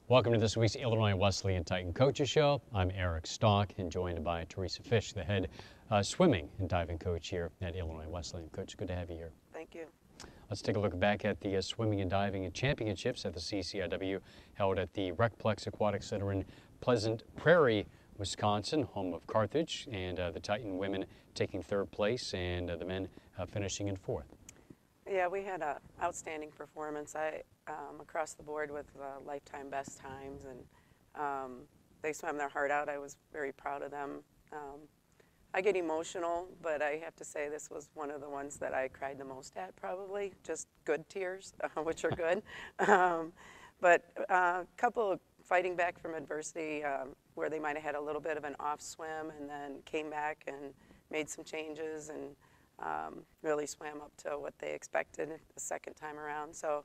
Welcome to this week's Illinois Wesleyan Titan Coaches Show. I'm Eric Stock and joined by Teresa Fish, the head swimming and diving coach here at Illinois Wesleyan. Coach, good to have you here. Thank you. Let's take a look back at the swimming and diving championships at the CCIW held at the Recplex Aquatic Center in Pleasant Prairie, Wisconsin, home of Carthage, and the Titan women taking third place and the men finishing in fourth. Yeah, we had an outstanding performance. Across the board with lifetime best times, and they swam their heart out. I was very proud of them. I get emotional, but I have to say this was one of the ones that I cried the most at, probably. Just good tears, which are good. But a couple of fighting back from adversity where they might have had a little bit of an off swim and then came back and made some changes and really swam up to what they expected the second time around. So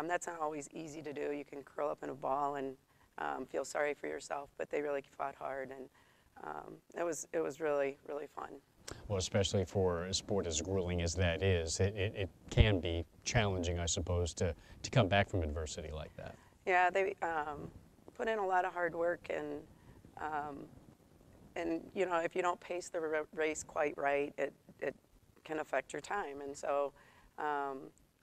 that's not always easy to do. You can curl up in a ball and feel sorry for yourself, but they really fought hard, and it was really, really fun. Well, especially for a sport as grueling as that is, it can be challenging, I suppose, to come back from adversity like that. Yeah, they put in a lot of hard work, and you know, if you don't pace the race quite right, it can affect your time. And so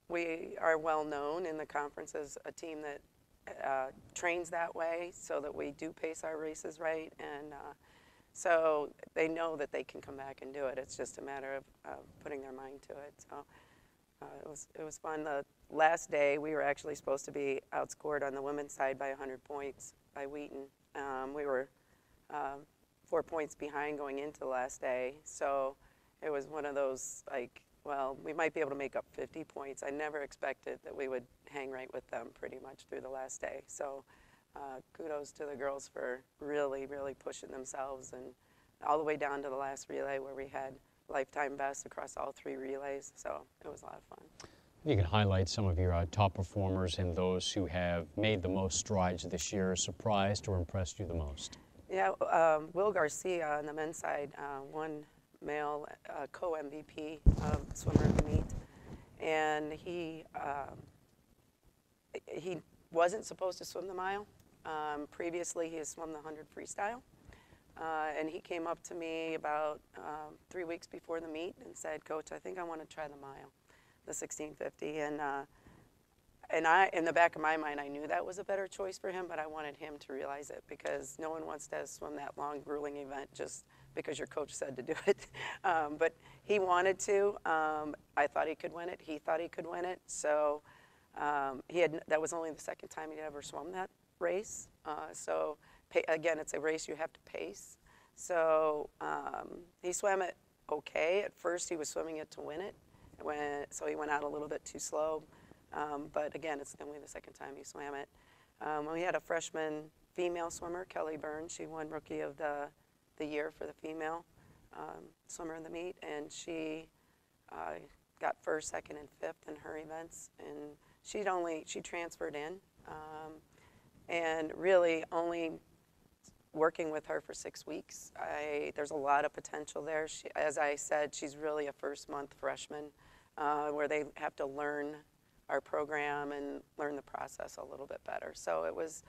we are well known in the conference as a team that trains that way, so that we do pace our races right, and so they know that they can come back and do it. It's just a matter of putting their mind to it. So it was fun. The last day we were actually supposed to be outscored on the women's side by 100 points by Wheaton. We were 4 points behind going into the last day, so it was one of those, like, well, we might be able to make up 50 points. I never expected that we would hang right with them pretty much through the last day. So kudos to the girls for really, really pushing themselves, and all the way down to the last relay where we had lifetime best across all three relays. So it was a lot of fun. You can highlight some of your top performers and those who have made the most strides this year, surprised or impressed you the most. Yeah, Will Garcia on the men's side won male co-MVP swimmer of the meet, and he wasn't supposed to swim the mile. Previously he has swum the 100 freestyle, and he came up to me about 3 weeks before the meet and said, "Coach, I think I want to try the mile, the 1650." And I, in the back of my mind, I knew that was a better choice for him, but I wanted him to realize it, because no one wants to swim that long, grueling event just because your coach said to do it. But he wanted to. I thought he could win it. He thought he could win it. So that was only the second time he'd ever swum that race. So again, it's a race you have to pace. So he swam it okay. At first, he was swimming it to win it, so he went out a little bit too slow. But again, it's only the second time he swam it. We had a freshman female swimmer, Kelly Burns. She won Rookie of the Year for the female swimmer in the meet, and she got first, second, and fifth in her events. And she transferred in, and really only working with her for 6 weeks. There's a lot of potential there. As I said, she's really a first-month freshman, where they have to learn our program and learn the process a little bit better. So it was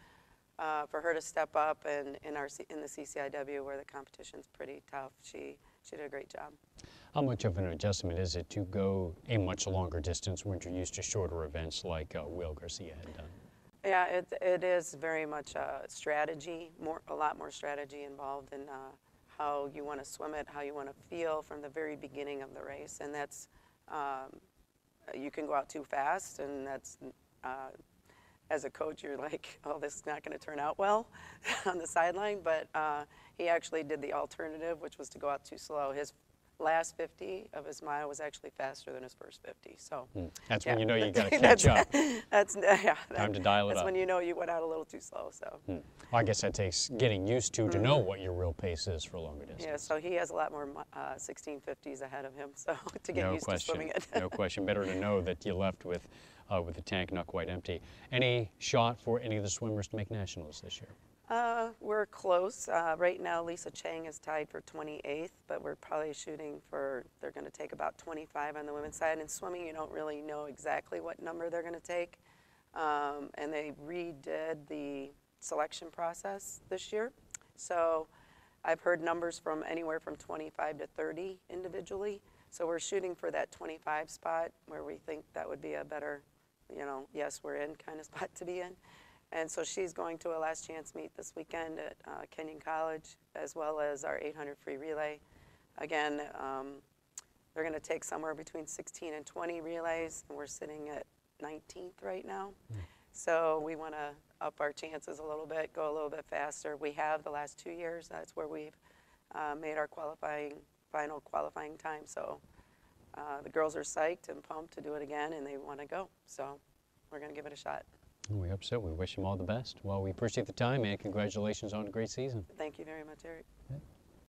for her to step up, and in the CCIW, where the competition's pretty tough, she did a great job. How much of an adjustment is it to go a much longer distance when you're used to shorter events like Will Garcia had done? Yeah, it is very much a strategy, a lot more strategy involved in how you want to swim it, how you want to feel from the very beginning of the race, and that's you can go out too fast, and that's as a coach, you're like, oh, this is not going to turn out well on the sideline. But he actually did the alternative, which was to go out too slow. His last 50 of his mile was actually faster than his first 50. So that's yeah. when you know you got to catch up. Time to dial it up. That's when you know you went out a little too slow. So well, I guess that takes getting used to know what your real pace is for a longer distance. Yeah, so he has a lot more 1650s ahead of him, so to get used to swimming it. No question. Better to know that you left with the tank not quite empty. Any shot for any of the swimmers to make nationals this year? We're close. Right now, Lisa Chang is tied for 28th, but we're probably shooting for, they're going to take about 25 on the women's side. In swimming, you don't really know exactly what number they're going to take. and they redid the selection process this year. So I've heard numbers from anywhere from 25 to 30 individually. So we're shooting for that 25 spot where we think that would be a better, yes, we're in kind of spot to be in. And so she's going to a last chance meet this weekend at Kenyon College, as well as our 800 free relay. Again, they're going to take somewhere between 16 and 20 relays, and we're sitting at 19th right now. So we want to up our chances a little bit, go a little bit faster. We have the last 2 years. That's where we've made our final qualifying time. So the girls are psyched and pumped to do it again, and they want to go. So we're going to give it a shot. We hope so. We wish them all the best. Well, we appreciate the time, and congratulations on a great season. Thank you very much, Eric.